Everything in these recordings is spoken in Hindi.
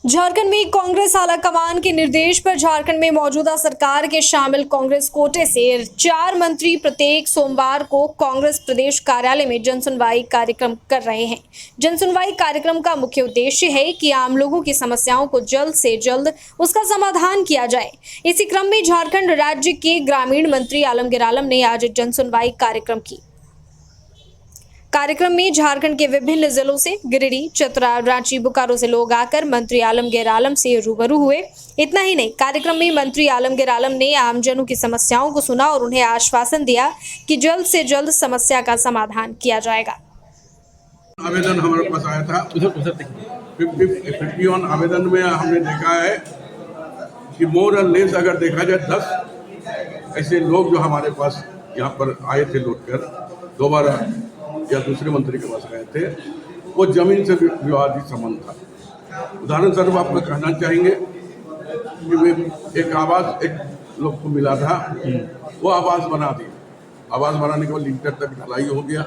झारखंड में कांग्रेस आलाकमान के निर्देश पर झारखंड में मौजूदा सरकार के शामिल कांग्रेस कोटे से 4 मंत्री प्रत्येक सोमवार को कांग्रेस प्रदेश कार्यालय में जनसुनवाई कार्यक्रम कर रहे हैं। जनसुनवाई कार्यक्रम का मुख्य उद्देश्य है कि आम लोगों की समस्याओं को जल्द से जल्द उसका समाधान किया जाए। इसी क्रम में झारखंड राज्य के ग्रामीण मंत्री आलमगीर आलम ने आज जनसुनवाई कार्यक्रम की। कार्यक्रम में झारखंड के विभिन्न जिलों से गिरिडीह, चतरा, रांची, बोकारो से लोग आकर मंत्री आलमगीर आलम से रूबरू हुए। इतना ही नहीं, कार्यक्रम में मंत्री आलमगीर आलम ने आमजनों की समस्याओं को सुना और उन्हें आश्वासन दिया कि जल्द से जल्द समस्या का समाधान किया जाएगा। आवेदन हमारे पास आया था 51 आवेदन में हमने देखा है कि मोर और लेस अगर देखा जाए 10 ऐसे लोग जो हमारे पास यहाँ पर आए थे लौटकर दोबारा या दूसरे मंत्री के पास गए थे, वो जमीन से विवादित संबंध था। उदाहरण स्वरूप आपको कहना चाहेंगे कि वे एक आवास एक लोग को मिला था, वो आवास बना दिया। आवास बनाने के बाद लिंटर तक ढलाई हो गया,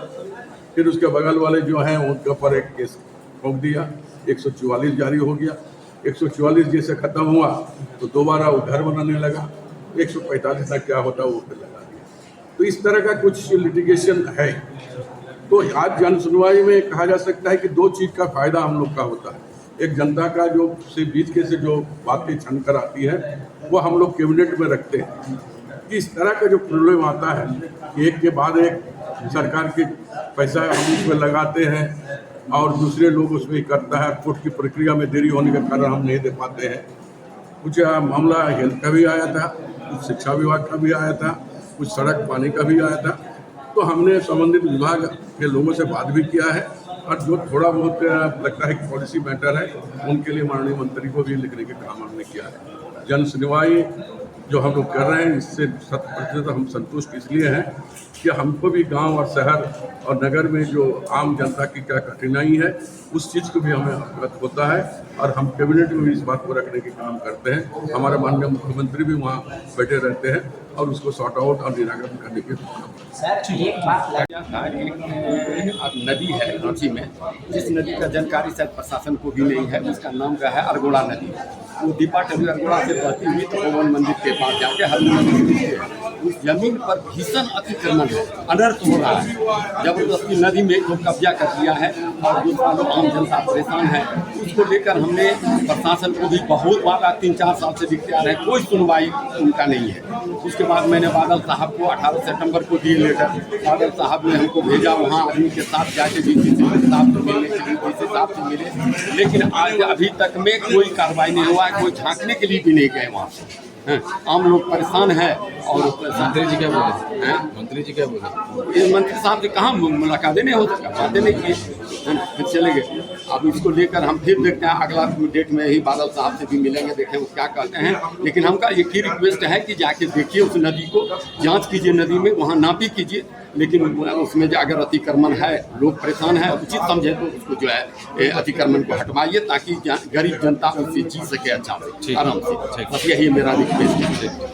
फिर उसके बगल वाले जो हैं उनके ऊपर एक केस ठोक दिया, 144 जारी हो गया। 144 जैसे खत्म हुआ तो दोबारा वो घर बनाने लगा, 145 तक क्या होता वो फिर लगा दिया। तो इस तरह का कुछ लिटिगेशन है। तो आज जन सुनवाई में कहा जा सकता है कि 2 चीज़ का फायदा हम लोग का होता है। एक जनता का जो से बीच के से जो बातें छन कर आती है वो हम लोग कैबिनेट में रखते हैं कि इस तरह का जो प्रॉब्लम आता है कि एक के बाद एक सरकार के पैसा हम उसमें लगाते हैं और दूसरे लोग उसमें करता है। कोर्ट की प्रक्रिया में देरी होने के कारण हम नहीं दे पाते हैं। कुछ मामला हेल्थ का भी आया था, कुछ शिक्षा विभाग का भी आया था, कुछ सड़क पानी का भी आया था। तो हमने संबंधित विभाग के लोगों से बात भी किया है और जो थोड़ा बहुत लगता है कि पॉलिसी मैटर है उनके लिए माननीय मंत्री को भी लिखने के काम हमने किया है। जन सुनवाई जो हम लोग कर रहे हैं इससे 100% हम संतुष्ट इसलिए हैं कि हमको भी गांव और शहर और नगर में जो आम जनता की क्या कठिनाई है उस चीज़ को भी हमें अवगत होता है और हम कैबिनेट में भी इस बात को रखने के काम करते हैं। हमारे माननीय मुख्यमंत्री भी वहाँ बैठे रहते हैं और उसको सॉर्ट आउट और निराकरण करने के काम करते हैं। एक बात एक नदी है रांची में, जिस नदी का जानकारी शायद प्रशासन को भी नहीं है, उसका नाम क्या है अरगोड़ा नदी। वो दीपा टली अरगोड़ा से बहती हुई तपोवन मंदिर के पास जाके हर नदी है। उस जमीन पर भीषण अतिक्रमण है, अनर्थ हो रहा है। जबरदस्ती नदी में लोग कब्जा कर लिया है और दूसरा लोग आम जनता परेशान है। उसको लेकर हमने प्रशासन को भी बहुत बार 3-4 साल से दिखते आ रहे हैं, कोई सुनवाई उनका नहीं है। उसके बाद मैंने बादल साहब को 18 सितंबर को दी लेटर। बादल साहब ने हमको भेजा वहाँ आदमी के साथ जाके डीसी साहब से मिलने के लिए, डीसी साहब से मिले, लेकिन आज अभी तक में कोई कार्रवाई नहीं हुआ है। कोई झांकने के लिए भी नहीं गए वहाँ से। आम लोग परेशान है। और मंत्री जी क्या बोले हैं? मंत्री जी क्या बोले? ये मंत्री साहब से कहाँ मुलाकातें नहीं हो सका, बातें नहीं किए, फिर चले गए। अब इसको लेकर हम फिर देखते हैं अगला डेट में ही बादल साहब से भी मिलेंगे, देखें वो क्या कहते हैं। लेकिन हमका एक ही रिक्वेस्ट है कि जाके देखिए उस नदी को, जांच कीजिए नदी में, वहाँ नापी कीजिए, लेकिन उसमें जो अगर अतिक्रमण है, लोग परेशान है, उचित समझे तो उसको जो है अतिक्रमण को हटवाइए ताकि गरीब जनता उससे जी सके अच्छा से, आराम से। बस यही मेरा रिक्वेस्ट है।